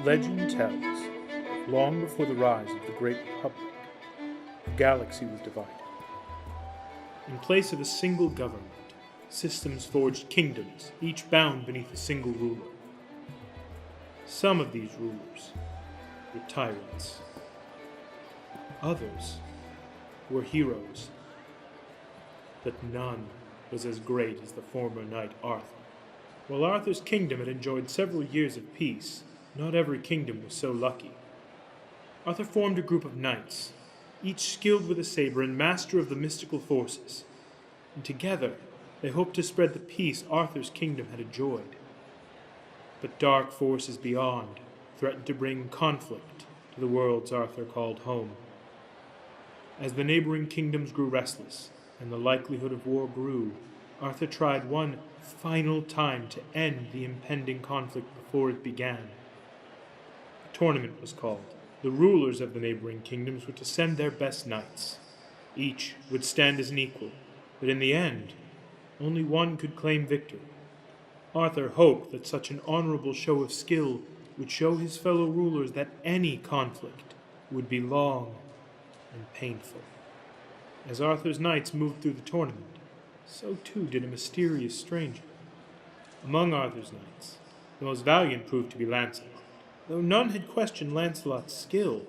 Legend tells, long before the rise of the Great Republic, the galaxy was divided. In place of a single government, systems forged kingdoms, each bound beneath a single ruler. Some of these rulers were tyrants. Others were heroes. But none was as great as the former knight Arthur. While Arthur's kingdom had enjoyed several years of peace, not every kingdom was so lucky. Arthur formed a group of knights, each skilled with a saber and master of the mystical forces, and together they hoped to spread the peace Arthur's kingdom had enjoyed. But dark forces beyond threatened to bring conflict to the worlds Arthur called home. As the neighboring kingdoms grew restless, and the likelihood of war grew, Arthur tried one final time to end the impending conflict before it began. A tournament was called. The rulers of the neighboring kingdoms were to send their best knights. Each would stand as an equal, but in the end, only one could claim victory. Arthur hoped that such an honorable show of skill would show his fellow rulers that any conflict would be long and painful. As Arthur's knights moved through the tournament, so too did a mysterious stranger. Among Arthur's knights, the most valiant proved to be Lancelot. Though none had questioned Lancelot's skill,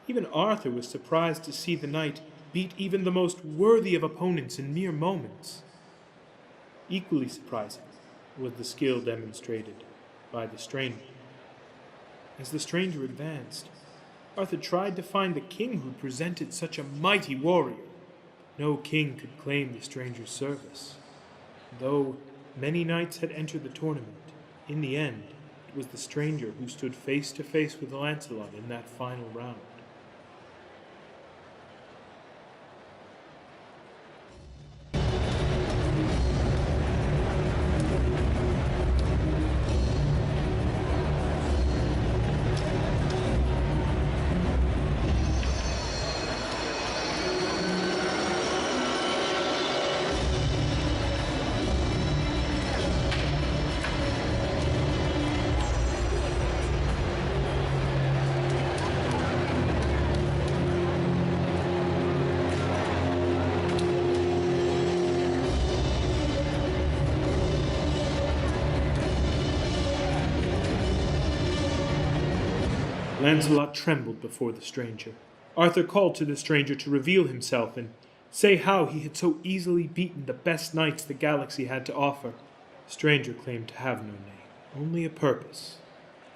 even Arthur was surprised to see the knight beat even the most worthy of opponents in mere moments. Equally surprising was the skill demonstrated by the stranger. As the stranger advanced, Arthur tried to find the king who presented such a mighty warrior. No king could claim the stranger's service. Though many knights had entered the tournament, in the end, it was the stranger who stood face to face with Lancelot in that final round. Lancelot trembled before the stranger. Arthur called to the stranger to reveal himself and say how he had so easily beaten the best knights the galaxy had to offer. The stranger claimed to have no name, only a purpose.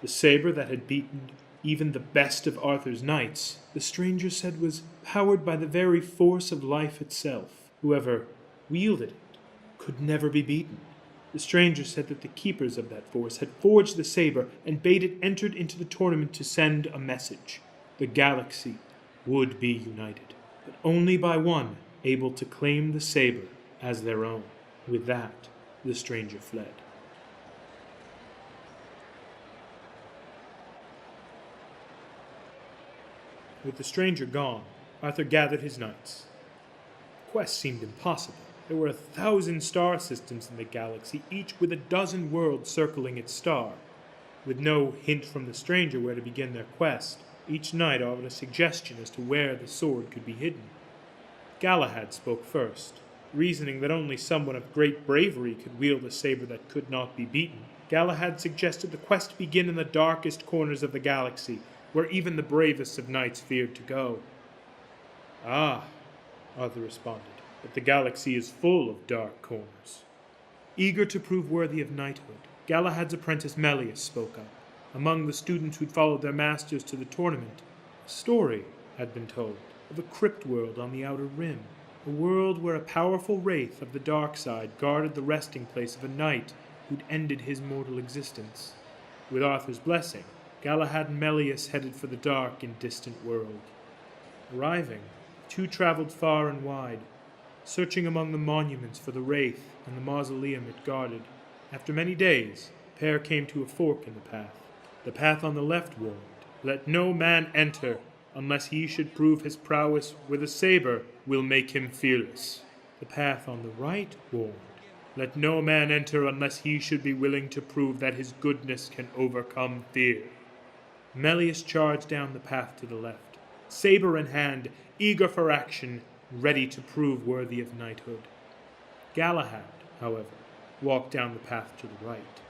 The saber that had beaten even the best of Arthur's knights, the stranger said was powered by the very force of life itself. Whoever wielded it could never be beaten. The stranger said that the keepers of that force had forged the saber and bade it entered into the tournament to send a message. The galaxy would be united, but only by one able to claim the saber as their own. With that, the stranger fled. With the stranger gone, Arthur gathered his knights. The quest seemed impossible. There were 1,000 star systems in the galaxy, each with a dozen worlds circling its star. With no hint from the stranger where to begin their quest, each knight offered a suggestion as to where the sword could be hidden. Galahad spoke first, reasoning that only someone of great bravery could wield a saber that could not be beaten. Galahad suggested the quest begin in the darkest corners of the galaxy, where even the bravest of knights feared to go. "Ah," Arthur responded, "but the galaxy is full of dark corners." Eager to prove worthy of knighthood, Galahad's apprentice Melius spoke up. Among the students who'd followed their masters to the tournament, a story had been told of a crypt world on the outer rim, a world where a powerful wraith of the dark side guarded the resting place of a knight who'd ended his mortal existence. With Arthur's blessing, Galahad and Melius headed for the dark and distant world. Arriving, the two traveled far and wide, searching among the monuments for the wraith and the mausoleum it guarded. After many days, the pair came to a fork in the path. The path on the left warned, "Let no man enter, unless he should prove his prowess with a saber will make him fearless." The path on the right warned, "Let no man enter unless he should be willing to prove that his goodness can overcome fear." Melius charged down the path to the left, saber in hand, eager for action, ready to prove worthy of knighthood. Galahad, however, walked down the path to the right.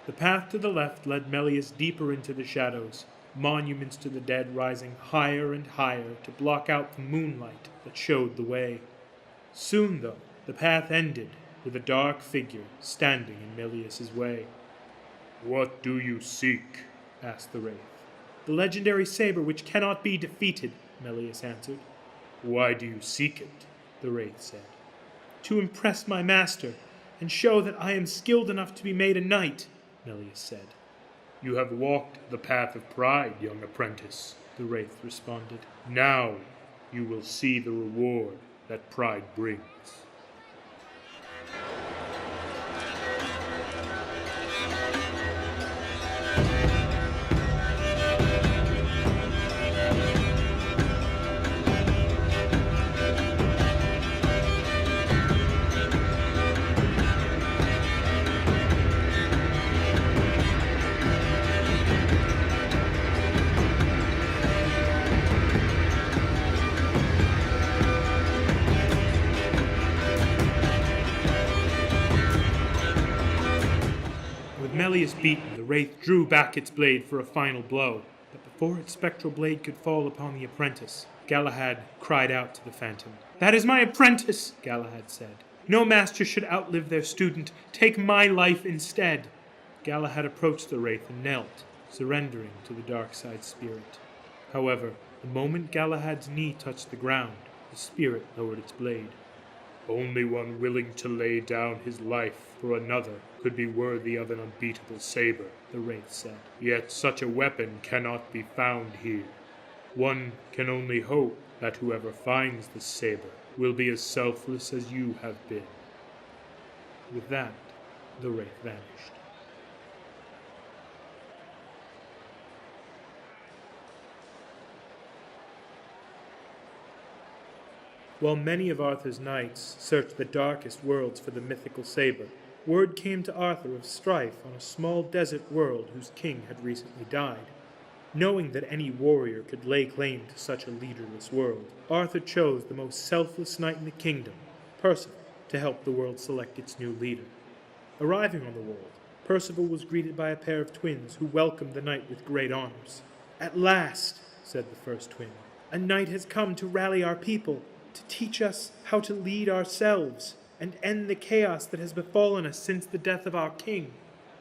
The path to the left led Melius deeper into the shadows, monuments to the dead rising higher and higher to block out the moonlight that showed the way. Soon, though, the path ended with a dark figure standing in Melius's way. "What do you seek?" asked the wraith. "The legendary saber which cannot be defeated," Melius answered. "Why do you seek it?" the wraith said. "To impress my master, and show that I am skilled enough to be made a knight," Melius said. "You have walked the path of pride, young apprentice," the wraith responded. "Now you will see the reward that pride brings." Melius beaten, the wraith drew back its blade for a final blow, but before its spectral blade could fall upon the apprentice, Galahad cried out to the phantom. "That is my apprentice," Galahad said. "No master should outlive their student. Take my life instead." Galahad approached the wraith and knelt, surrendering to the dark side spirit. However, the moment Galahad's knee touched the ground, the spirit lowered its blade. "Only one willing to lay down his life for another could be worthy of an unbeatable saber," the wraith said. "Yet such a weapon cannot be found here. One can only hope that whoever finds the saber will be as selfless as you have been." With that, the wraith vanished. While many of Arthur's knights searched the darkest worlds for the mythical saber, word came to Arthur of strife on a small desert world whose king had recently died. Knowing that any warrior could lay claim to such a leaderless world, Arthur chose the most selfless knight in the kingdom, Percival, to help the world select its new leader. Arriving on the world, Percival was greeted by a pair of twins who welcomed the knight with great honors. "At last," said the first twin, "a knight has come to rally our people, to teach us how to lead ourselves and end the chaos that has befallen us since the death of our king."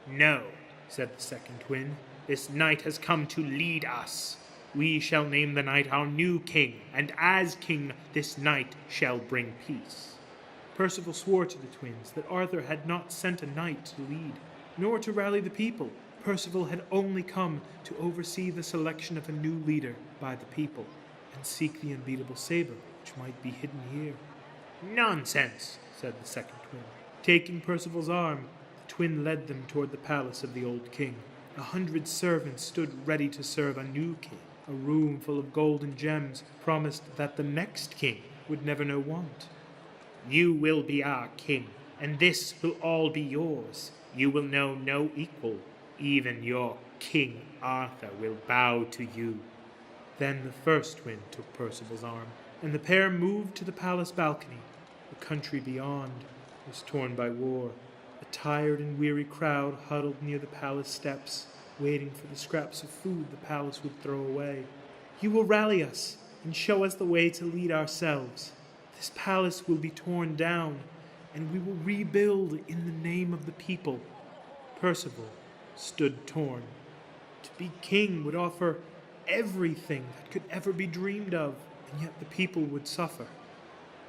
"No," said the second twin, "this knight has come to lead us. We shall name the knight our new king, and as king, this knight shall bring peace." Percival swore to the twins that Arthur had not sent a knight to lead, nor to rally the people. Percival had only come to oversee the selection of a new leader by the people, and seek the unbeatable saber, which might be hidden here. "Nonsense," said the second twin. Taking Percival's arm, the twin led them toward the palace of the old king. 100 servants stood ready to serve a new king. A room full of gold and gems promised that the next king would never know want. "You will be our king, and this will all be yours. You will know no equal. Even your King Arthur will bow to you." Then the first twin took Percival's arm, and the pair moved to the palace balcony. The country beyond was torn by war. A tired and weary crowd huddled near the palace steps, waiting for the scraps of food the palace would throw away. "You will rally us and show us the way to lead ourselves. This palace will be torn down, and we will rebuild in the name of the people." Percival stood torn. To be king would offer everything that could ever be dreamed of, and yet the people would suffer.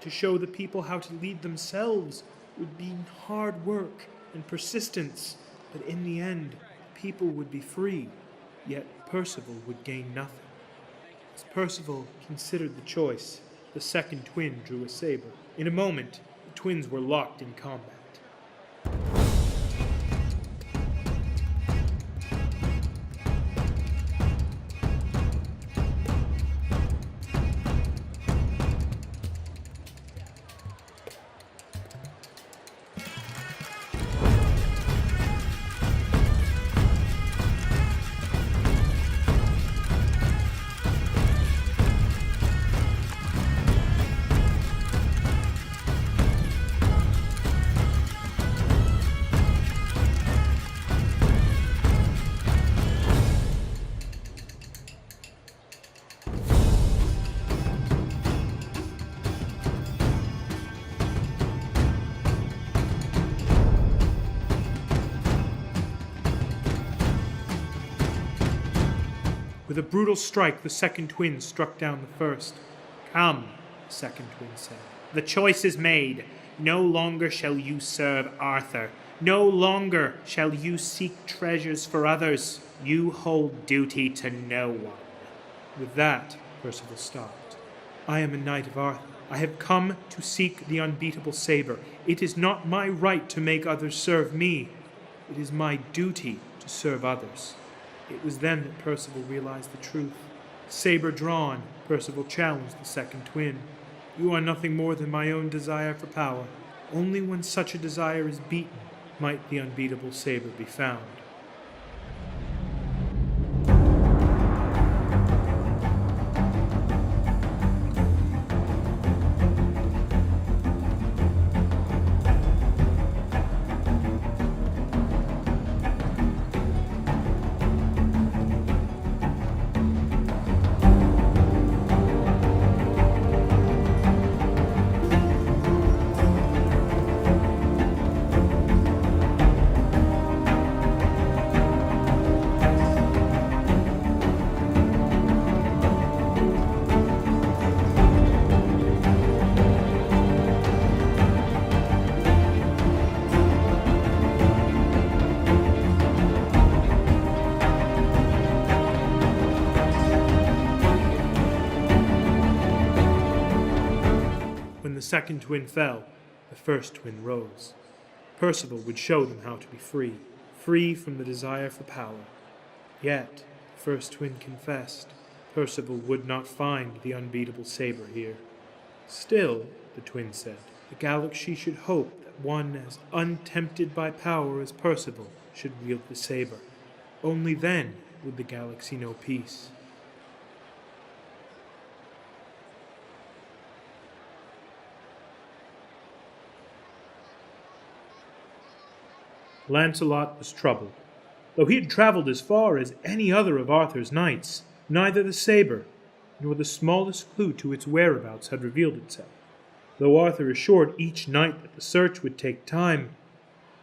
To show the people how to lead themselves would be hard work and persistence, but in the end, people would be free, yet Percival would gain nothing. As Percival considered the choice, the second twin drew a saber. In a moment, the twins were locked in combat. With a brutal strike, the second twin struck down the first. "Come," the second twin said. "The choice is made. No longer shall you serve Arthur. No longer shall you seek treasures for others. You hold duty to no one." With that, Percival stopped. "I am a knight of Arthur. I have come to seek the unbeatable Saber. It is not my right to make others serve me. It is my duty to serve others." It was then that Percival realized the truth. Saber drawn, Percival challenged the second twin. "You are nothing more than my own desire for power. Only when such a desire is beaten might the unbeatable Saber be found." When the second twin fell, the first twin rose. Percival would show them how to be free, free from the desire for power. Yet, the first twin confessed, Percival would not find the unbeatable Saber here. Still, the twin said, the galaxy should hope that one as untempted by power as Percival should wield the saber. Only then would the galaxy know peace. Lancelot was troubled. Though he had travelled as far as any other of Arthur's knights, neither the saber nor the smallest clue to its whereabouts had revealed itself. Though Arthur assured each knight that the search would take time,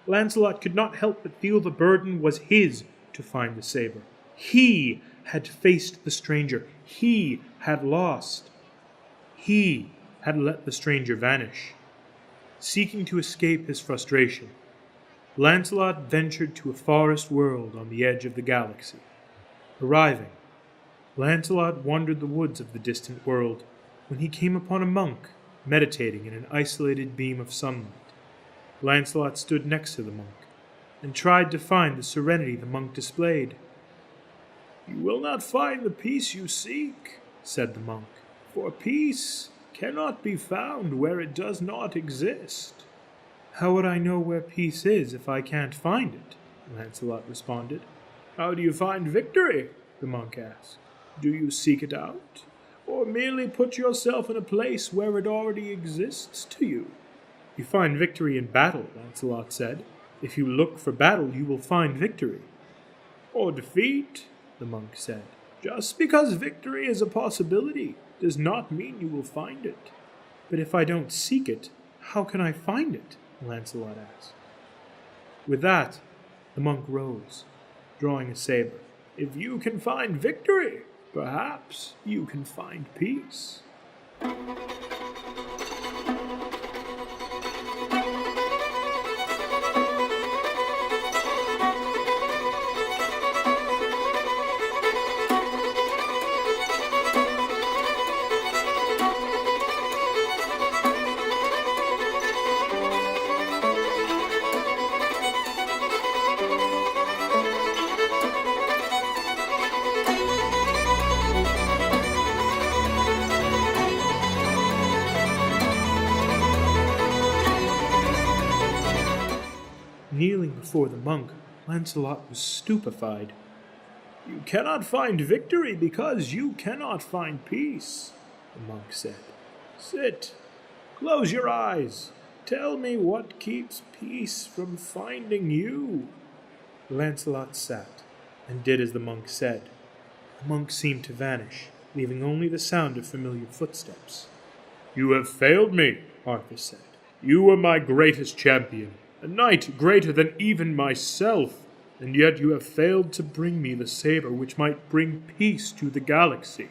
Lancelot could not help but feel the burden was his to find the saber. He had faced the stranger. He had lost. He had let the stranger vanish. Seeking to escape his frustration, Lancelot ventured to a forest world on the edge of the galaxy. Arriving, Lancelot wandered the woods of the distant world when he came upon a monk meditating in an isolated beam of sunlight. Lancelot stood next to the monk and tried to find the serenity the monk displayed. "You will not find the peace you seek," said the monk, "for peace cannot be found where it does not exist." "How would I know where peace is if I can't find it?" Lancelot responded. "How do you find victory?" the monk asked. "Do you seek it out, or merely put yourself in a place where it already exists to you?" "You find victory in battle," Lancelot said. "If you look for battle, you will find victory." "Or defeat," the monk said. "Just because victory is a possibility does not mean you will find it." "But if I don't seek it, how can I find it?" Lancelot asked. With that, the monk rose, drawing a saber. "If you can find victory, perhaps you can find peace." Kneeling before the monk, Lancelot was stupefied. "You cannot find victory because you cannot find peace," the monk said. "Sit. Close your eyes. Tell me what keeps peace from finding you." Lancelot sat and did as the monk said. The monk seemed to vanish, leaving only the sound of familiar footsteps. "You have failed me," Arthur said. "You were my greatest champion, a knight greater than even myself. and yet you have failed to bring me the saber which might bring peace to the galaxy."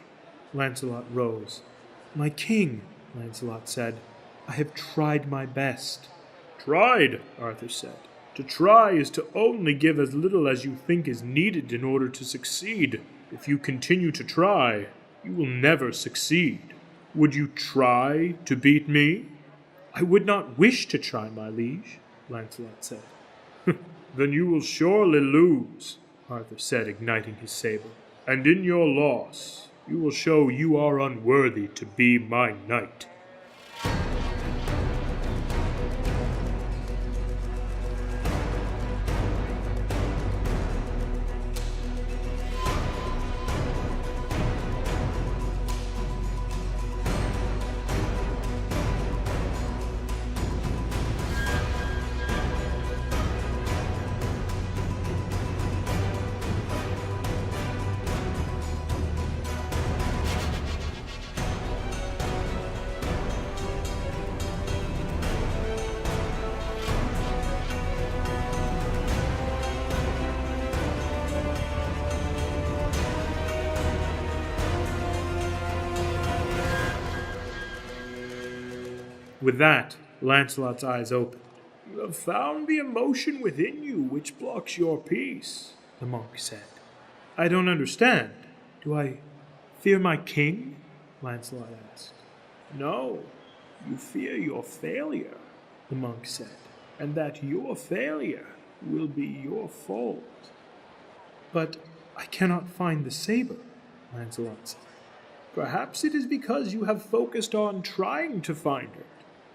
Lancelot rose. "My king," Lancelot said, "I have tried my best." "Tried," Arthur said. "To try is to only give as little as you think is needed in order to succeed. If you continue to try, you will never succeed. Would you try to beat me?" "I would not wish to try, my liege," Lancelot said. "Then you will surely lose," Arthur said, igniting his saber. "And in your loss, you will show you are unworthy to be my knight." With that, Lancelot's eyes opened. "You have found the emotion within you which blocks your peace," the monk said. "I don't understand. Do I fear my king?" Lancelot asked. "No, you fear your failure," the monk said, "and that your failure will be your fault." "But I cannot find the saber," Lancelot said. "Perhaps it is because you have focused on trying to find it.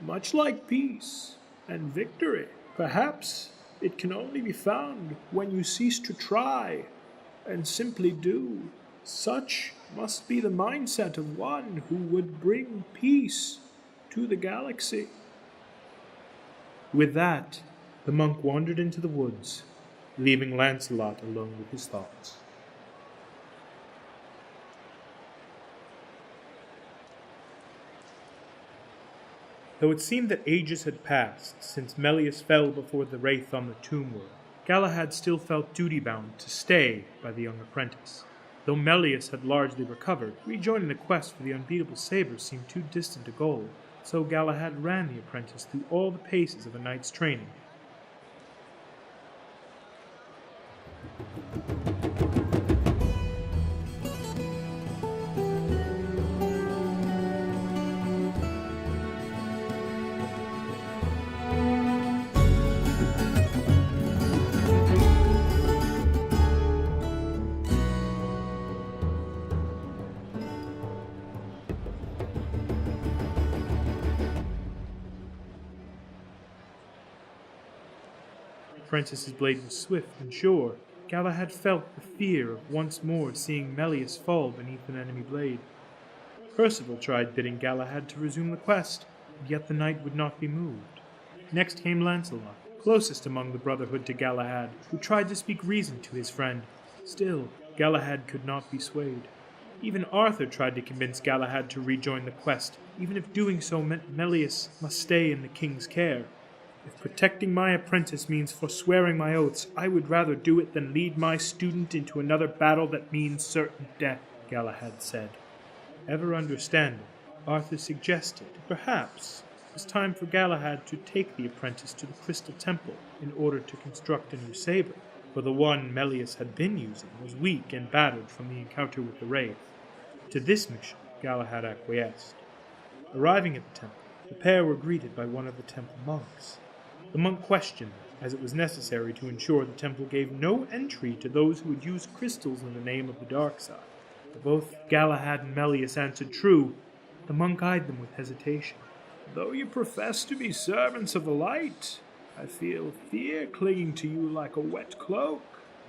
Much like peace and victory, perhaps it can only be found when you cease to try and simply do. Such must be the mindset of one who would bring peace to the galaxy." With that, the monk wandered into the woods, leaving Lancelot alone with his thoughts. Though it seemed that ages had passed since Melius fell before the wraith on the tomb world, Galahad still felt duty-bound to stay by the young apprentice. Though Melius had largely recovered, rejoining the quest for the unbeatable saber seemed too distant a goal, so Galahad ran the apprentice through all the paces of a knight's training. The apprentice's blade was swift and sure. Galahad felt the fear of once more seeing Melius fall beneath an enemy blade. Percival tried bidding Galahad to resume the quest, and yet the knight would not be moved. Next came Lancelot, closest among the brotherhood to Galahad, who tried to speak reason to his friend. Still, Galahad could not be swayed. Even Arthur tried to convince Galahad to rejoin the quest, even if doing so meant Melius must stay in the king's care. "If protecting my apprentice means forswearing my oaths, I would rather do it than lead my student into another battle that means certain death," Galahad said. Ever understanding, Arthur suggested perhaps it was time for Galahad to take the apprentice to the Crystal Temple in order to construct a new saber, for the one Melius had been using was weak and battered from the encounter with the wraith. To this mission, Galahad acquiesced. Arriving at the temple, the pair were greeted by one of the temple monks. The monk questioned them, as it was necessary to ensure the temple gave no entry to those who would use crystals in the name of the dark side. But both Galahad and Melius answered true. The monk eyed them with hesitation. "Though you profess to be servants of the light, I feel fear clinging to you like a wet cloak,"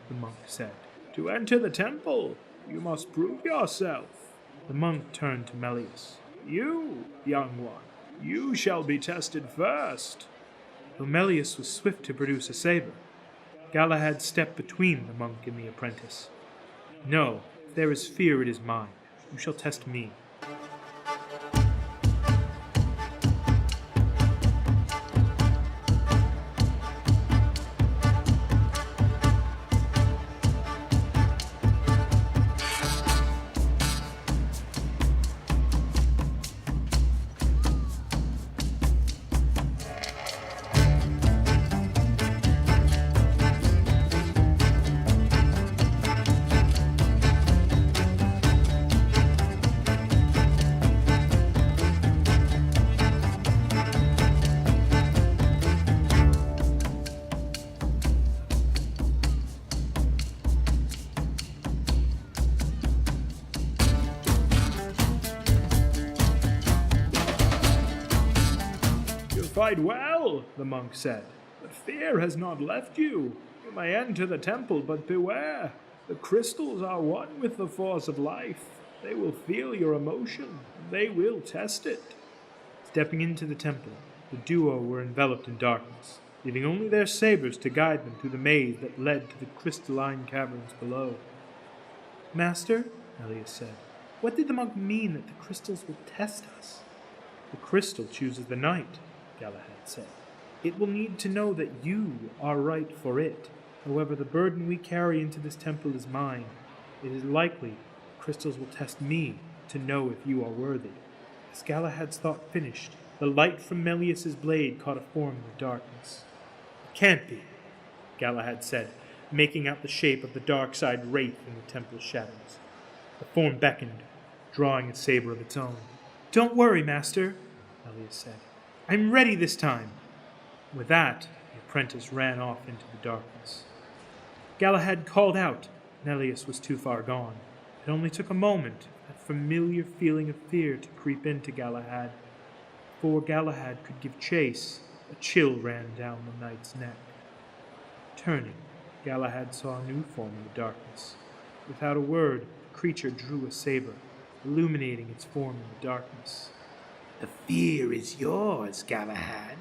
the monk said. "To enter the temple, you must prove yourself." The monk turned to Melius. "You, young one, you shall be tested first." Though Melius was swift to produce a saber, Galahad stepped between the monk and the apprentice. "No, if there is fear, it is mine. You shall test me." fight well, the monk said, but fear has not left you. You may enter the temple, but beware. The crystals are one with the force of life. They will feel your emotion. They will test it. Stepping into the temple, the duo were enveloped in darkness, leaving only their sabers to guide them through the maze that led to the crystalline caverns below. Master, Elias said, what did the monk mean that the crystals will test us? The crystal chooses the knight, Galahad said. It will need to know that you are right for it. However, the burden we carry into this temple is mine. It is likely the crystals will test me to know if you are worthy. As Galahad's thought finished, the light from Melius's blade caught a form in the darkness. It can't be, Galahad said, making out the shape of the dark-side wraith in the temple's shadows. The form beckoned, drawing a saber of its own. Don't worry, Master, Melius said. I'm ready this time. With that, the apprentice ran off into the darkness. Galahad called out. Melius was too far gone. It only took a moment, that familiar feeling of fear to creep into Galahad. Before Galahad could give chase, a chill ran down the knight's neck. Turning, Galahad saw a new form in the darkness. Without a word, the creature drew a saber, illuminating its form in the darkness. The fear is yours, Galahad.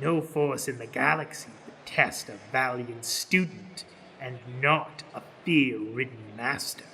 No force in the galaxy would test a valiant student, and not a fear-ridden master.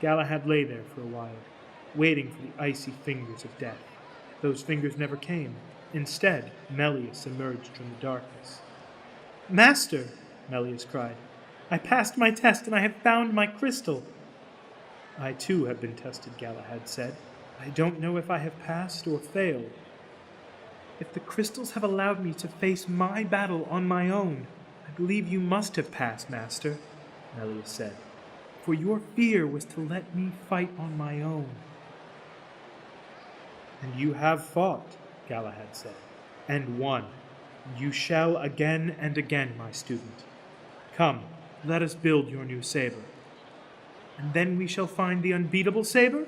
Galahad lay there for a while, waiting for the icy fingers of death. Those fingers never came. Instead, Melius emerged from the darkness. Master, Melius cried, I passed my test and I have found my crystal. I too have been tested, Galahad said. I don't know if I have passed or failed. If the crystals have allowed me to face my battle on my own, I believe you must have passed, Master, Melius said. For your fear was to let me fight on my own. And you have fought, Galahad said, and won. You shall again and again, my student. Come, let us build your new saber. And then we shall find the unbeatable saber?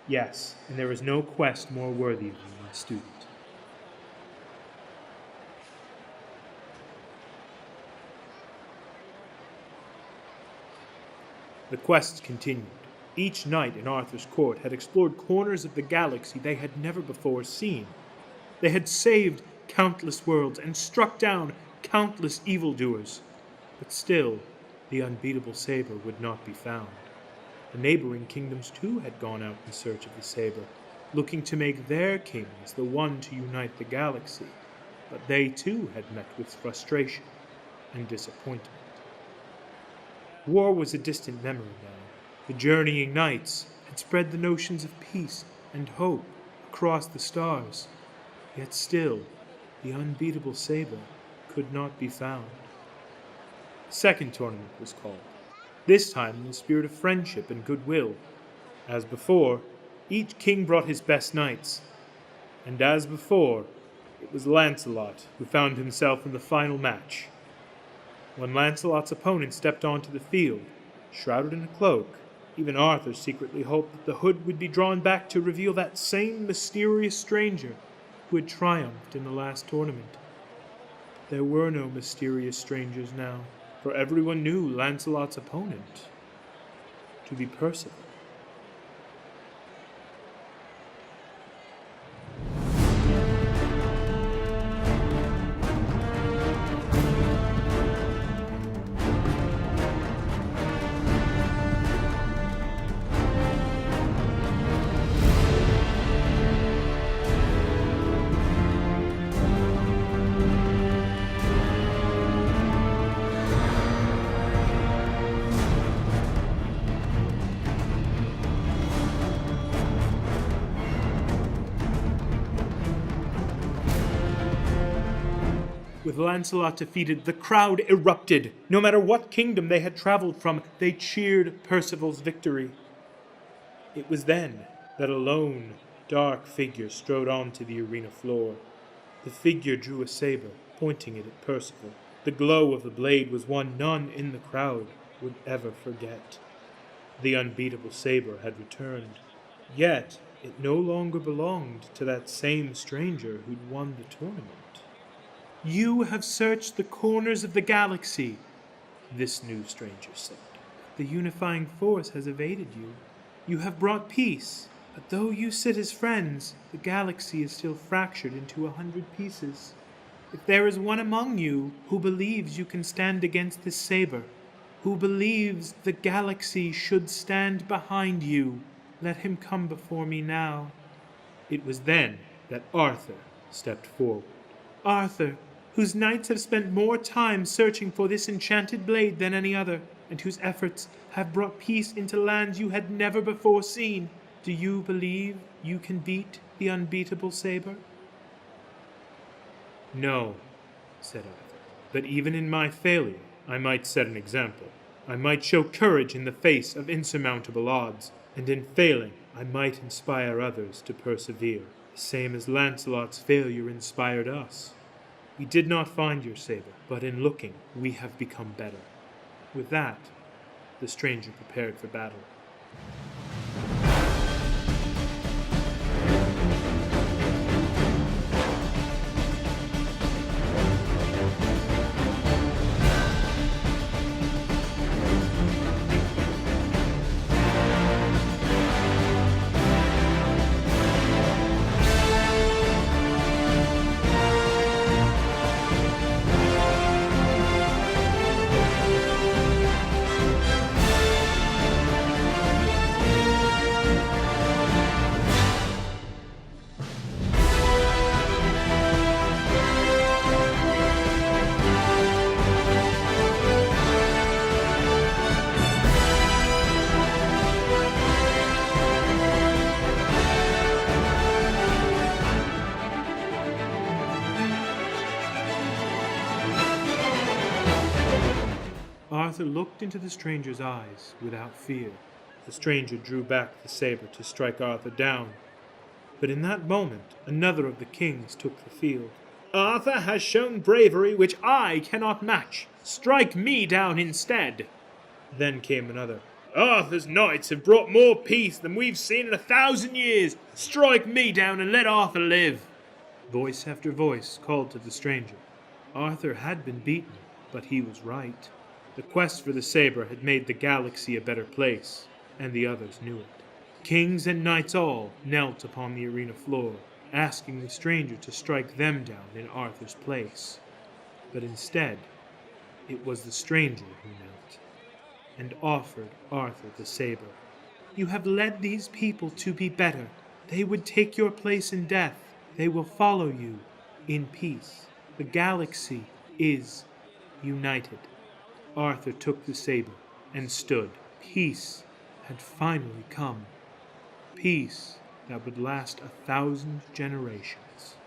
Yes, and there is no quest more worthy of you, my student. The quests continued. Each knight in Arthur's court had explored corners of the galaxy they had never before seen. They had saved countless worlds and struck down countless evildoers. But still, the unbeatable saber would not be found. The neighboring kingdoms too had gone out in search of the saber, looking to make their kings the one to unite the galaxy. But they too had met with frustration and disappointment. War was a distant memory now. The journeying knights had spread the notions of peace and hope across the stars. Yet still, the unbeatable saber could not be found. A second tournament was called, this time in the spirit of friendship and goodwill. As before, each king brought his best knights, and as before, it it was Lancelot who found himself in the final match. When Lancelot's opponent stepped onto the field, shrouded in a cloak, even Arthur secretly hoped that the hood would be drawn back to reveal that same mysterious stranger who had triumphed in the last tournament. There were no mysterious strangers now, for everyone knew Lancelot's opponent to be Percival. With Lancelot defeated, the crowd erupted. No matter what kingdom they had traveled from, they cheered Percival's victory. It was then that a lone, dark figure strode onto the arena floor. The figure drew a saber, pointing it at Percival. The glow of the blade was one none in the crowd would ever forget. The unbeatable saber had returned. Yet it no longer belonged to that same stranger who'd won the tournament. "You have searched the corners of the galaxy," this new stranger said. "The unifying force has evaded you. You have brought peace, but though you sit as friends, the galaxy is still fractured into 100 pieces. If there is one among you who believes you can stand against this saber, who believes the galaxy should stand behind you, let him come before me now." It was then that Arthur stepped forward. Arthur, whose knights have spent more time searching for this enchanted blade than any other, and whose efforts have brought peace into lands you had never before seen. Do you believe you can beat the unbeatable saber? "No," said Arthur, "but even in my failure, I might set an example. I might show courage in the face of insurmountable odds, and in failing, I might inspire others to persevere, the same as Lancelot's failure inspired us. We did not find your saber, but in looking, we have become better." With that, the stranger prepared for battle. Arthur looked into the stranger's eyes without fear. The stranger drew back the saber to strike Arthur down. But in that moment, another of the kings took the field. "Arthur has shown bravery which I cannot match. Strike me down instead." Then came another. "Arthur's knights have brought more peace than we've seen in 1,000 years. Strike me down and let Arthur live." Voice after voice called to the stranger. Arthur had been beaten, but he was right. The quest for the saber had made the galaxy a better place, and the others knew it. Kings and knights all knelt upon the arena floor, asking the stranger to strike them down in Arthur's place. But instead, it was the stranger who knelt, and offered Arthur the saber. "You have led these people to be better. They would take your place in death. They will follow you in peace. The galaxy is united." Arthur took the saber and stood. Peace had finally come. Peace that would last 1,000 generations.